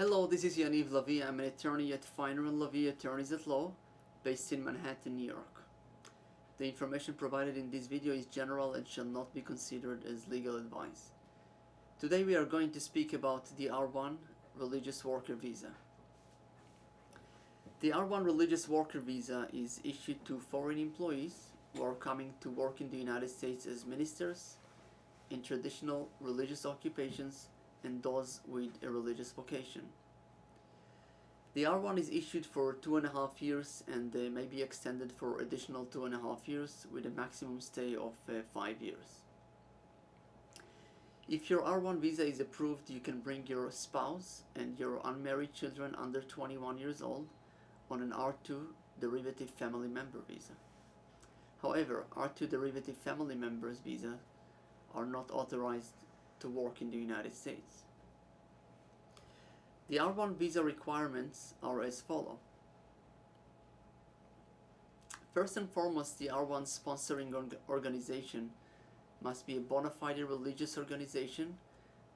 Hello, this is Feiner Lavy. I'm an attorney at Feiner Lavy Attorneys at Law, based in Manhattan, New York. The information provided in this video is general and shall not be considered as legal advice. Today we are going to speak about the R1 Religious Worker Visa. The R1 Religious Worker Visa is issued to foreign employees who are coming to work in the United States as ministers in traditional religious occupations and those with a religious vocation. The R1 is issued for 2.5 years and may be extended for additional 2.5 years with a maximum stay of 5 years. If your R1 visa is approved, you can bring your spouse and your unmarried children under 21 years old on an R2 derivative family member visa. However, R2 derivative family members visa are not authorized to work in the United States. The R1 visa requirements are as follow. First and foremost, the R1 sponsoring organization must be a bona fide religious organization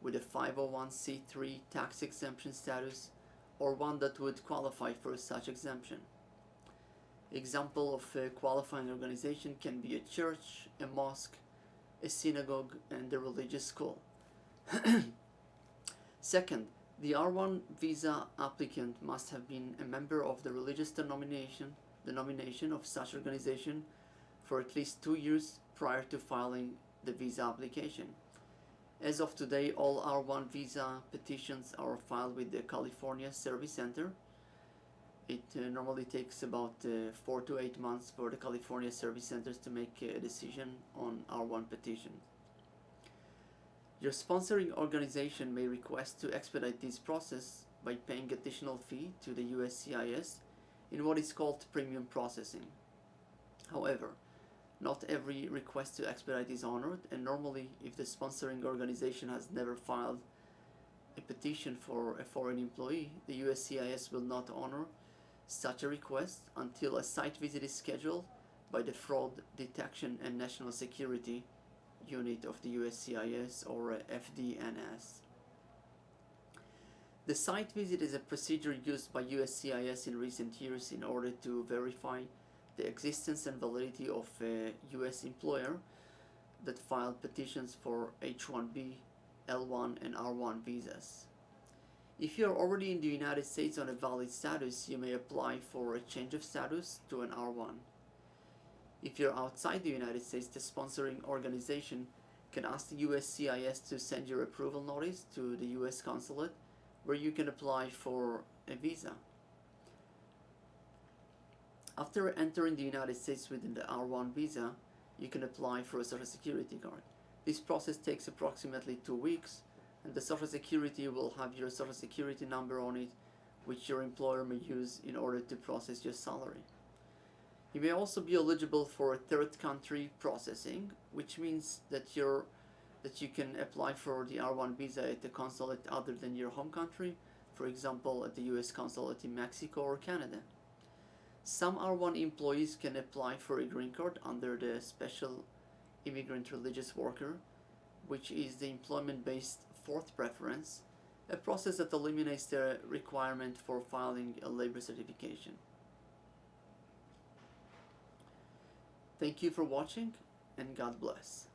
with a 501c3 tax exemption status or one that would qualify for such exemption. Example of a qualifying organization can be a church, a mosque, a synagogue, and a religious school. Second, the R1 visa applicant must have been a member of the religious denomination of such organization for at least 2 years prior to filing the visa application. As of today, all R1 visa petitions are filed with the California Service Center. It normally takes about 4 to 8 months for the California Service Centers to make a decision on R1 petitions. Your sponsoring organization may request to expedite this process by paying additional fee to the USCIS in what is called premium processing. However, not every request to expedite is honored, and normally if the sponsoring organization has never filed a petition for a foreign employee, the USCIS will not honor such a request until a site visit is scheduled by the Fraud Detection and National Security Unit of the USCIS, or FDNS. The site visit is a procedure used by USCIS in recent years in order to verify the existence and validity of a US employer that filed petitions for H-1B, L-1, and R-1 visas. If you are already in the United States on a valid status, you may apply for a change of status to an R1. If you're outside the United States, the sponsoring organization can ask the USCIS to send your approval notice to the US consulate, where you can apply for a visa. After entering the United States within the R1 visa, you can apply for a Social Security card. This process takes approximately 2 weeks, and the Social Security will have your Social Security number on it, which your employer may use in order to process your salary. You may also be eligible for a third country processing, which means that you can apply for the R1 visa at a consulate other than your home country, for example at the US consulate in Mexico or Canada. Some R1 employees can apply for a green card under the Special Immigrant Religious Worker, which is the employment-based fourth preference, a process that eliminates the requirement for filing a labor certification. Thank you for watching, and God bless.